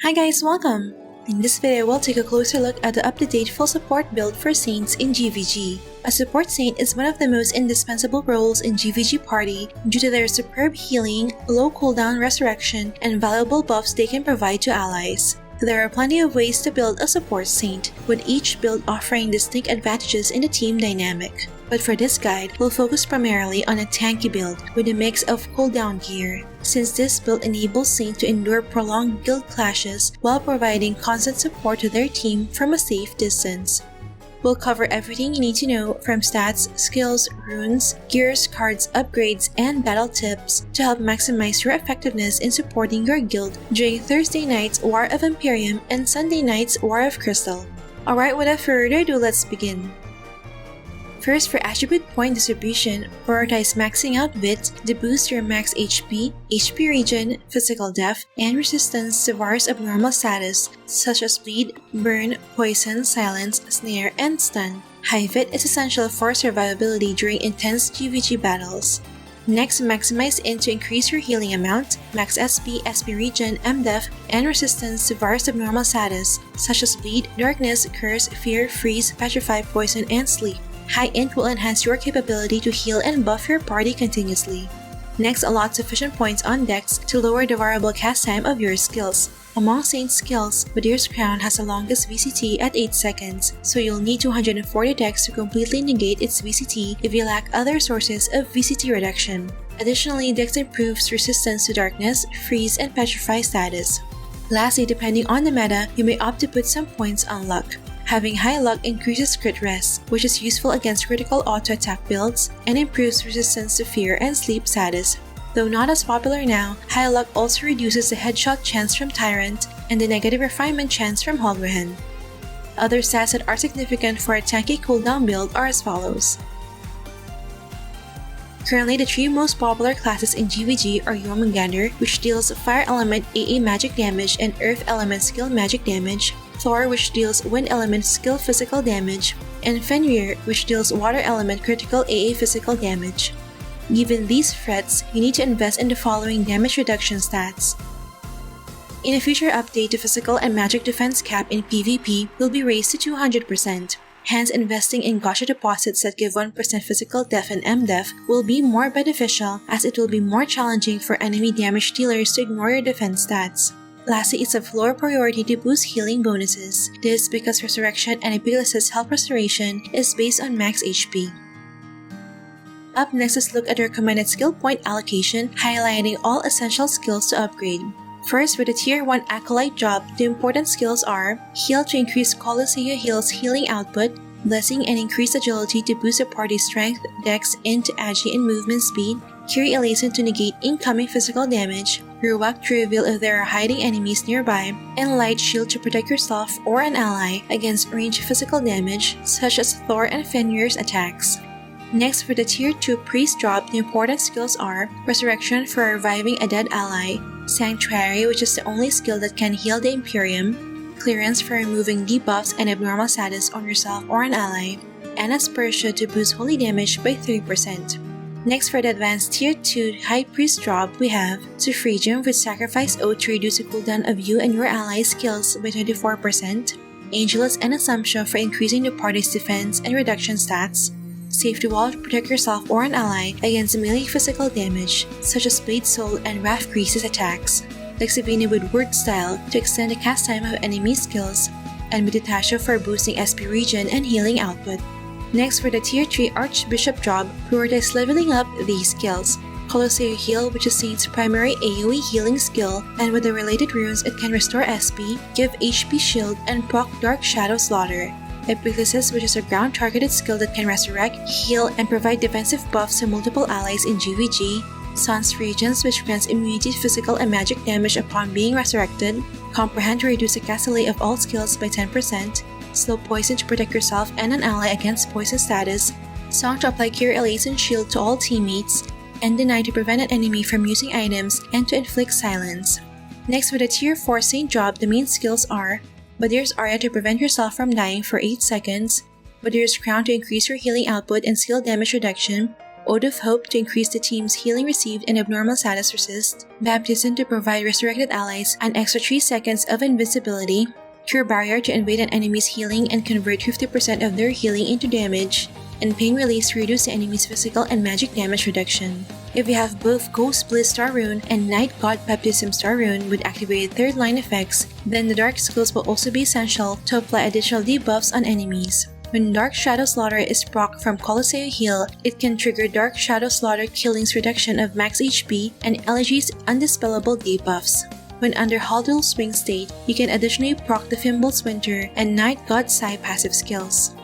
Hi guys, welcome! In this video, we'll take a closer look at the up-to-date full support build for Saints in GVG. A support Saint is one of the most indispensable roles in GVG party due to their superb healing, low cooldown resurrection, and valuable buffs they can provide to allies. There are plenty of ways to build a support Saint, with each build offering distinct advantages in the team dynamic. But for this guide, we'll focus primarily on a tanky build with a mix of cooldown gear, since this build enables Saint to endure prolonged guild clashes while providing constant support to their team from a safe distance. We'll cover everything you need to know, from stats, skills, runes, gears, cards, upgrades, and battle tips to help maximize your effectiveness in supporting your guild during Thursday night's War of Imperium and Sunday night's War of Crystal. Alright, without further ado, let's begin. First, for attribute point distribution, prioritize maxing out Wit to boost your max HP, HP regen, physical def, and resistance to various abnormal status such as bleed, burn, poison, silence, snare, and stun. High Wit is essential for survivability during intense GVG battles. Next, maximize Int to increase your healing amount, max SP, SP regen, MDef, and resistance to various abnormal status such as bleed, darkness, curse, fear, freeze, petrify, poison, and sleep. High Int will enhance your capability to heal and buff your party continuously. Next, allot sufficient points on Dex to lower the variable cast time of your skills. Among Saint's skills, Badir's Crown has the longest VCT at 8 seconds, so you'll need 240 Dex to completely negate its VCT if you lack other sources of VCT reduction. Additionally, Dex improves resistance to darkness, freeze, and petrify status. Lastly, depending on the meta, you may opt to put some points on luck. Having high luck increases crit res, which is useful against critical auto-attack builds, and improves resistance to fear and sleep status. Though not as popular now, high luck also reduces the headshot chance from Tyrant and the negative refinement chance from Holgrehen. Other stats that are significant for a tanky cooldown build are as follows. Currently, the three most popular classes in GVG are Jormungandr, which deals Fire Element AA magic damage and Earth Element skill magic damage, Thor, which deals Wind Element skill physical damage, and Fenrir, which deals Water Element critical AA physical damage. Given these threats, you need to invest in the following damage reduction stats. In a future update, the physical and magic defense cap in PvP will be raised to 200%. Hence, investing in gacha deposits that give 1% physical def and MDef will be more beneficial, as it will be more challenging for enemy damage dealers to ignore your defense stats. Lastly, it's of lower priority to boost healing bonuses. This because Resurrection and Epiclus's Health Restoration is based on max HP. Up next, let's look at the recommended skill point allocation, highlighting all essential skills to upgrade. First, for the Tier 1 Acolyte job, the important skills are Heal to increase Colosseum Heal's healing output, Blessing and increase agility to boost the party's strength, dex, int, agi, and movement speed, Curie Elation to negate incoming physical damage, Ruach to reveal if there are hiding enemies nearby, and Light Shield to protect yourself or an ally against ranged physical damage such as Thor and Fenrir's attacks. Next, for the Tier 2 Priest job, the important skills are Resurrection for reviving a dead ally, Sanctuary, which is the only skill that can heal the Imperium, Clearance for removing debuffs and abnormal status on yourself or an ally, and Aspersia to boost holy damage by 3%. Next, for the advanced Tier 2 High Priest job, we have Suffragium with Sacrifice Oath to reduce the cooldown of you and your allies' skills by 24%, Angelus and Assumption for increasing the party's defense and reduction stats, Safety Wall to protect yourself or an ally against melee physical damage, such as Blade Soul and Wrath Grease's attacks, Lexivina with Word Style to extend the cast time of enemy skills, and Meditasha for boosting SP regen and healing output. Next, for the Tier 3 Archbishop job, prioritize leveling up these skills. Colosseum Heal, which is Saint's primary AoE healing skill, and with the related runes it can restore SP, give HP shield, and proc Dark Shadow Slaughter. Epiclus's, which is a ground-targeted skill that can resurrect, heal, and provide defensive buffs to multiple allies in GVG. Sun's Radiance, which grants immunity to physical and magic damage upon being resurrected. Comprehend to reduce the cast delay of all skills by 10%. Slow Poison to protect yourself and an ally against poison status. Song to apply Cure Elation Shield to all teammates. And Deny to prevent an enemy from using items and to inflict silence. Next, for the Tier 4 Saint job, the main skills are Badir's Aria to prevent yourself from dying for 8 seconds, Badir's Crown to increase your healing output and skill damage reduction, Ode of Hope to increase the team's healing received and abnormal status resist, Baptism to provide resurrected allies an extra 3 seconds of invincibility, Cure Barrier to invade an enemy's healing and convert 50% of their healing into damage, and Pain Release to reduce the enemy's physical and magic damage reduction. If you have both Ghost Bliss Star Rune and Night God Baptism Star Rune with activated third line effects, then the Dark skills will also be essential to apply additional debuffs on enemies. When Dark Shadow Slaughter is proc from Colosseo Heal, it can trigger Dark Shadow Slaughter Killing's reduction of max HP and Elegy's Undispellable debuffs. When under Huldul Swing state, you can additionally proc the Fimbul's Winter and Night God Sai passive skills.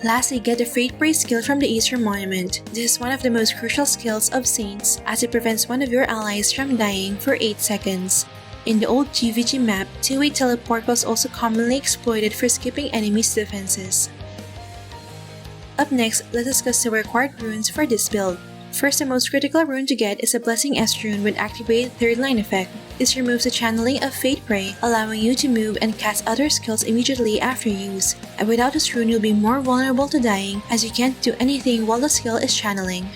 Lastly, get the Freight Praise skill from the Eastern Monument. This is one of the most crucial skills of Saints as it prevents one of your allies from dying for 8 seconds. In the old GVG map, two-way teleport was also commonly exploited for skipping enemies' defenses. Up next, let's discuss the required runes for this build. First, the most critical rune to get is a Blessing S rune with activated third line effect. This removes the channeling of Fate Prey, allowing you to move and cast other skills immediately after use. And without this rune, you'll be more vulnerable to dying as you can't do anything while the skill is channeling.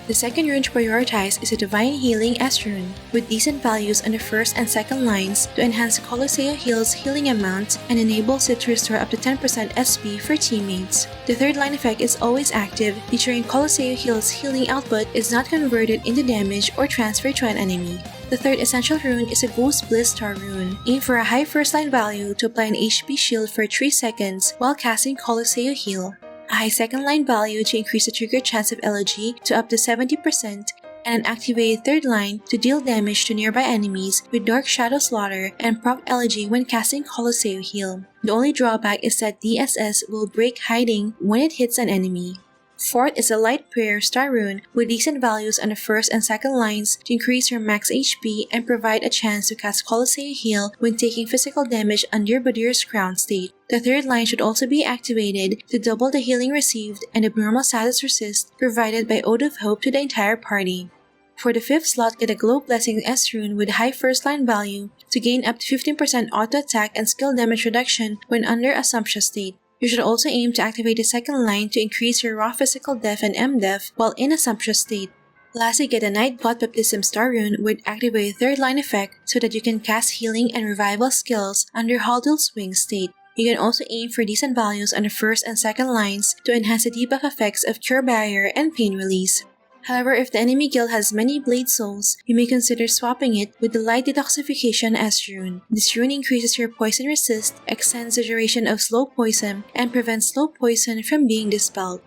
The second rune to prioritize is a Divine Healing S rune, with decent values on the first and second lines to enhance Colosseo Heal's healing amount and enables it to restore up to 10% SP for teammates. The third line effect is always active, ensuring Colosseo Heal's healing output is not converted into damage or transferred to an enemy. The third essential rune is a Ghost Bliss Star rune. Aim for a high first line value to apply an HP shield for 3 seconds while casting Colosseo Heal, a high second line value to increase the trigger chance of Elegy to up to 70%, and an activated third line to deal damage to nearby enemies with Dark Shadow Slaughter and proc Elegy when casting Colosseo Heal. The only drawback is that DSS will break hiding when it hits an enemy. Fourth is a Light Prayer Star rune with decent values on the first and second lines to increase your max HP and provide a chance to cast Colosseo Heal when taking physical damage under Badir's Crown state. The third line should also be activated to double the healing received and abnormal status resist provided by Ode of Hope to the entire party. For the fifth slot, get a Glow Blessing S rune with high first line value to gain up to 15% auto attack and skill damage reduction when under Assumption state. You should also aim to activate the second line to increase your raw physical def and MDef while in Assumption state. Lastly, get a Night God Baptism Star rune with activated third line effect so that you can cast healing and revival skills under Huldul Swing state. You can also aim for decent values on the first and second lines to enhance the debuff effects of Cure Barrier and Pain Release. However, if the enemy guild has many Blade Souls, you may consider swapping it with the Light Detoxification S rune. This rune increases your poison resist, extends the duration of slow poison, and prevents slow poison from being dispelled.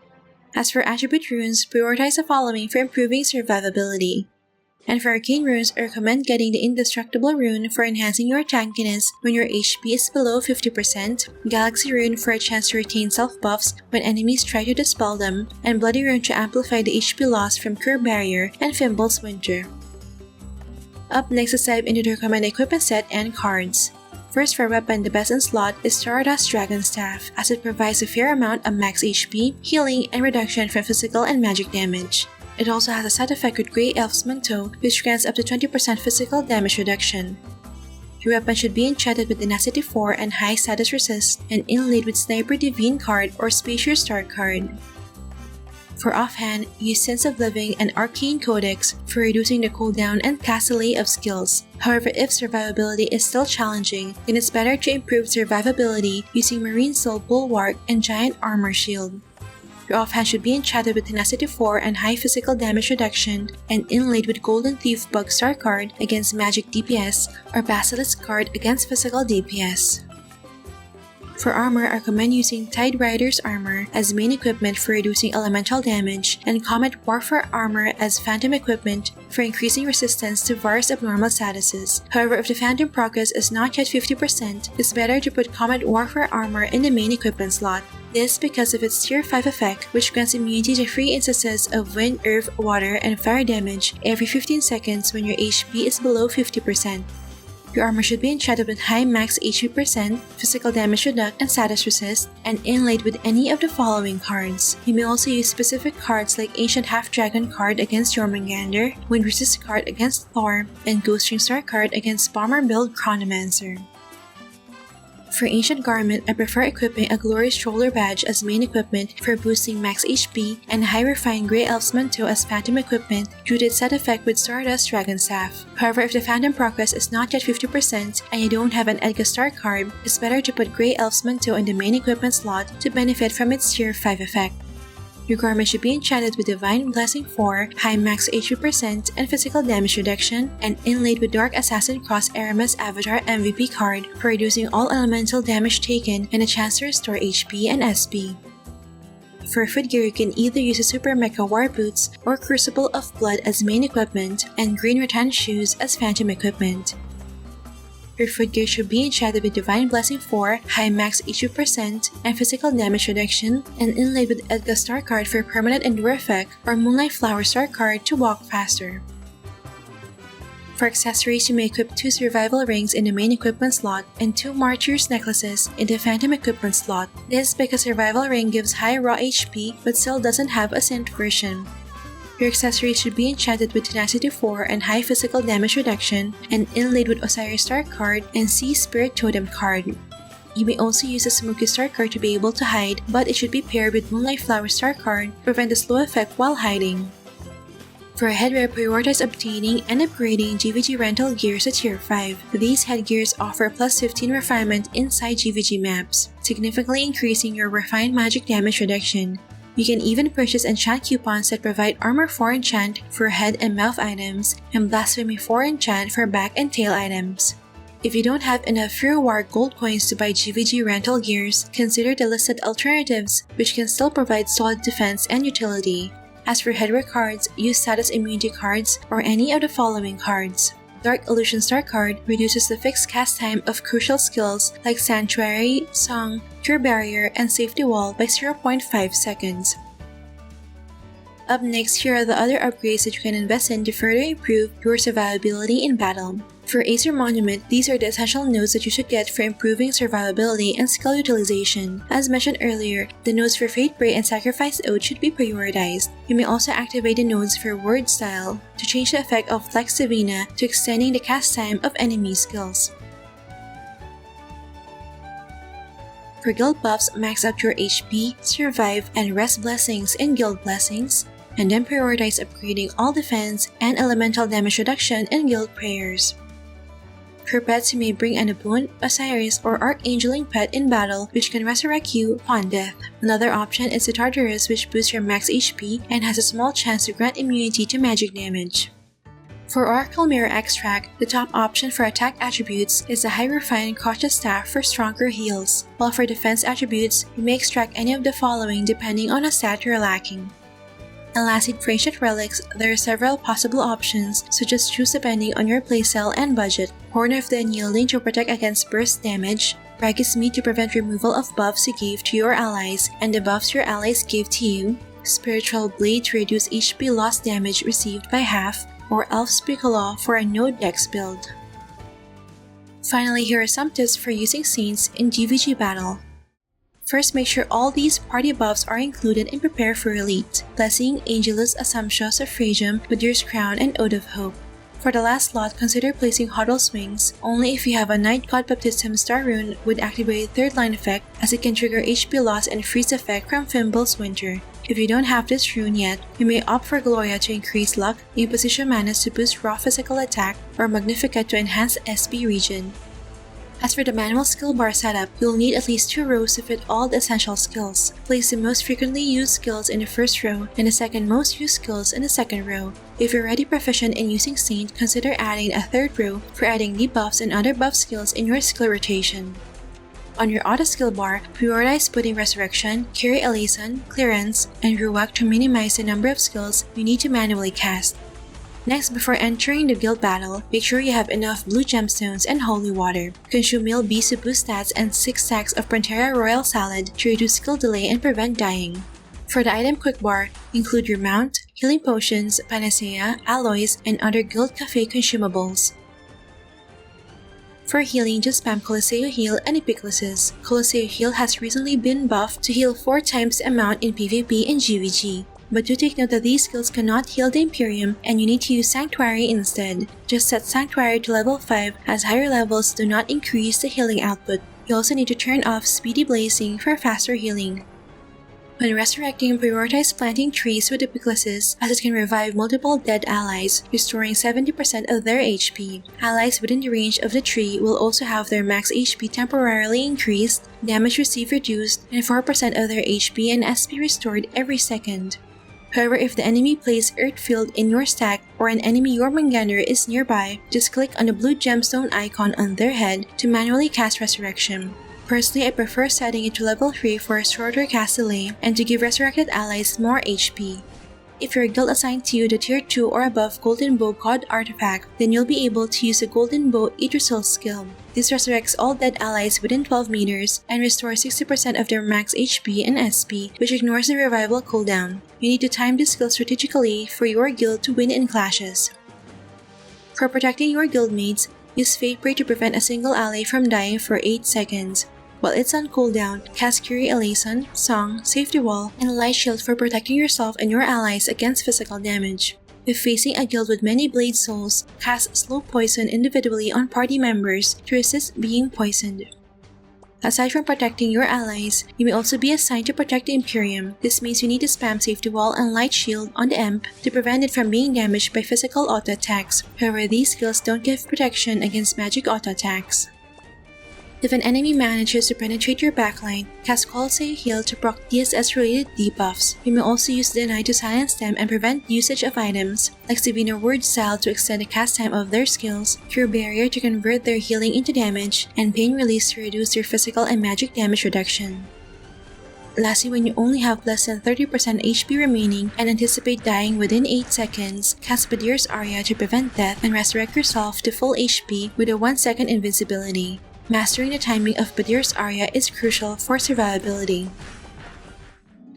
As for attribute runes, prioritize the following for improving survivability. And for arcane runes, I recommend getting the Indestructible rune for enhancing your tankiness when your HP is below 50%, Galaxy rune for a chance to retain self-buffs when enemies try to dispel them, and Bloody rune to amplify the HP loss from Cure Barrier and Fimbul's Winter. Up next is dive into the recommended equipment set and cards. First, for weapon, the best in slot is Stardust Dragon Staff, as it provides a fair amount of max HP, healing, and reduction from physical and magic damage. It also has a side effect with Grey Elf's Manteau, which grants up to 20% physical damage reduction. Your weapon should be enchanted with Tenacity 4 and High Status Resist, and inlaid with Sniper Divine card or Spacious Star card. For offhand, use Sense of Living and Arcane Codex for reducing the cooldown and castaway of skills. However, if survivability is still challenging, then it's better to improve survivability using Marine Soul Bulwark and Giant Armor Shield. Your offhand should be enchanted with Tenacity 4 and high physical damage reduction, and inlaid with Golden Thief Bug Star card against magic DPS or Basilisk card against physical DPS. For armor, I recommend using Tide Rider's armor as main equipment for reducing elemental damage, and Comet Warfare armor as phantom equipment for increasing resistance to various abnormal statuses. However, if the phantom progress is not yet 50%, it's better to put Comet Warfare armor in the main equipment slot. This because of its Tier 5 effect, which grants immunity to 3 instances of wind, earth, water, and fire damage every 15 seconds when your HP is below 50%. Your armor should be enchanted with high max HP%, physical damage reduct, and status resist, and inlaid with any of the following cards. You may also use specific cards like Ancient Half-Dragon card against Jormungandr, Wind Resist card against Thor, and Ghost Ring Star card against Bomber Build Chronomancer. For Ancient Garment, I prefer equipping a Glorious Shoulder Badge as main equipment for boosting max HP and High Refined Grey Elf's Manto as phantom equipment due to its set effect with Stardust Dragon Staff. However, if the phantom progress is not yet 50% and you don't have an Edgastar card, it's better to put Grey Elf's Manto in the main equipment slot to benefit from its Tier 5 effect. Your garment should be enchanted with Divine Blessing 4, high max HP percent and physical damage reduction, and inlaid with Dark Assassin Cross Aramis Avatar MVP card for reducing all elemental damage taken and a chance to restore HP and SP. For footgear, you can either use a Super Mecha War Boots or Crucible of Blood as main equipment and Green Rattan Shoes as phantom equipment. Your footgear should be enchanted with Divine Blessing 4, high max HP percent and physical damage reduction, and inlaid with Edgastar card for permanent endure effect or Moonlight Flower Star card to walk faster. For accessories, you may equip 2 Survival Rings in the main equipment slot and 2 Martyrs Necklaces in the phantom equipment slot. This because Survival Ring gives high raw HP but still doesn't have a synth version. Your accessories should be enchanted with Tenacity 4 and high physical damage reduction, and inlaid with Osiris Star card and Sea Spirit Totem card. You may also use a Smoky Star card to be able to hide, but it should be paired with Moonlight Flower Star card to prevent the slow effect while hiding. For headwear, prioritize obtaining and upgrading GVG rental gears to Tier 5. These headgears offer plus 15 refinement inside GVG maps, significantly increasing your refined magic damage reduction. You can even purchase enchant coupons that provide Armor 4 enchant for head and mouth items and Blasphemy 4 enchant for back and tail items. If you don't have enough free reward gold coins to buy GVG rental gears, consider the listed alternatives, which can still provide solid defense and utility. As for headwear cards, use status immunity cards or any of the following cards. Dark Illusion Star card reduces the fixed cast time of crucial skills like Sanctuary, Song, Cure Barrier, and Safety Wall by 0.5 seconds. Up next, here are the other upgrades that you can invest in to further improve your survivability in battle. For Acer Monument, these are the essential nodes that you should get for improving survivability and skill utilization. As mentioned earlier, the nodes for Fate Break and Sacrifice Ode should be prioritized. You may also activate the nodes for Word Style to change the effect of Flex Divina to extending the cast time of enemy skills. For guild buffs, max out your HP, Survive, and Rest blessings in Guild Blessings, and then prioritize upgrading all defense and elemental damage reduction in Guild Prayers. For pets, you may bring an Aboon, Osiris, or Archangeling pet in battle which can resurrect you upon death. Another option is the Tartarus, which boosts your max HP and has a small chance to grant immunity to magic damage. For Oracle Mirror Extract, the top option for attack attributes is the High Refined Cautious Staff for stronger heals, while for defense attributes, you may extract any of the following depending on a stat you're lacking. And lastly, for Ancient Relics, there are several possible options, so just choose depending on your playstyle and budget. Horn of the Unyielding to protect against burst damage, Ragged's Meat to prevent removal of buffs you gave to your allies and the buffs your allies gave to you, Spiritual Blade to reduce HP loss damage received by half, or Elf's Piccolo for a no dex build. Finally, here are some tips for using Saints in GVG battle. First, make sure all these party buffs are included and prepare for Elite, Blessing, Angelus, Assumption, Suffragium, Widur's Crown, and Ode of Hope. For the last slot, consider placing Huddle's Wings only if you have a Night God Baptism Star Rune with activated third line effect, as it can trigger HP loss and freeze effect from Fimbul's Winter. If you don't have this rune yet, you may opt for Gloria to increase luck, Imposition Manas to boost raw physical attack, or Magnificat to enhance SP regen. As for the manual skill bar setup, you'll need at least 2 rows to fit all the essential skills. Place the most frequently used skills in the first row and the second most used skills in the second row. If you're already proficient in using Saint, consider adding a third row for adding debuffs and other buff skills in your skill rotation. On your auto skill bar, prioritize putting Resurrection, Carry Eliason, Clearance, and Ruach to minimize the number of skills you need to manually cast. Next, before entering the guild battle, make sure you have enough blue gemstones and holy water. Consume meal bees to boost stats and 6 stacks of Pantera Royal Salad to reduce skill delay and prevent dying. For the item quick bar, include your mount, healing potions, panacea, alloys, and other guild cafe consumables. For healing, just spam Coliseo Heal and Epicluses. Coliseo Heal has recently been buffed to heal 4 times the amount in PvP and GVG. but do take note that these skills cannot heal the Imperium and you need to use Sanctuary instead. Just set Sanctuary to level 5 as higher levels do not increase the healing output. You also need to turn off Speedy Blazing for faster healing. When resurrecting, prioritize planting trees with epiclesis as it can revive multiple dead allies, restoring 70% of their HP. Allies within the range of the tree will also have their max HP temporarily increased, damage received reduced, and 4% of their HP and SP restored every second. However, if the enemy plays Earthfield in your stack or an enemy Jormungandr is nearby, just click on the blue gemstone icon on their head to manually cast Resurrection. Personally, I prefer setting it to level 3 for a shorter cast delay and to give resurrected allies more HP. If your guild assigned to you the tier 2 or above Golden Bow COD artifact, then you'll be able to use the Golden Bow Idrisil skill. This resurrects all dead allies within 12 meters and restores 60% of their max HP and SP, which ignores the revival cooldown. You need to time this skill strategically for your guild to win in clashes. For protecting your guildmates, use Fate Break to prevent a single ally from dying for 8 seconds. While it's on cooldown, cast Curie Eleison, Song, Safety Wall, and Light Shield for protecting yourself and your allies against physical damage. If facing a guild with many Blade Souls, cast Slow Poison individually on party members to resist being poisoned. Aside from protecting your allies, you may also be assigned to protect the Imperium. This means you need to spam Safety Wall and Light Shield on the Imp to prevent it from being damaged by physical auto attacks. However, these skills don't give protection against magic auto attacks. If an enemy manages to penetrate your backline, cast Call Say Heal to proc DSS-related debuffs. You may also use Deny to silence them and prevent usage of items, like Savina Word Style to extend the cast time of their skills, Cure Barrier to convert their healing into damage, and Pain Release to reduce their physical and magic damage reduction. Lastly, when you only have less than 30% HP remaining and anticipate dying within 8 seconds, cast Badir's Aria to prevent death and resurrect yourself to full HP with a 1-second invincibility. Mastering the timing of Badir's Aria is crucial for survivability.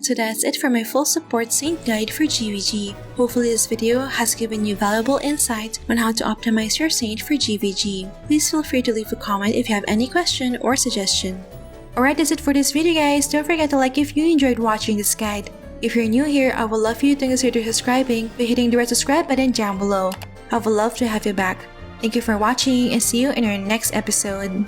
So that's it for my full support Saint guide for GVG. Hopefully this video has given you valuable insight on how to optimize your Saint for GVG. Please feel free to leave a comment if you have any question or suggestion. Alright, that's it for this video guys. Don't forget to like if you enjoyed watching this guide. If you're new here, I would love for you to consider subscribing by hitting the red subscribe button down below. I would love to have you back. Thank you for watching and see you in our next episode.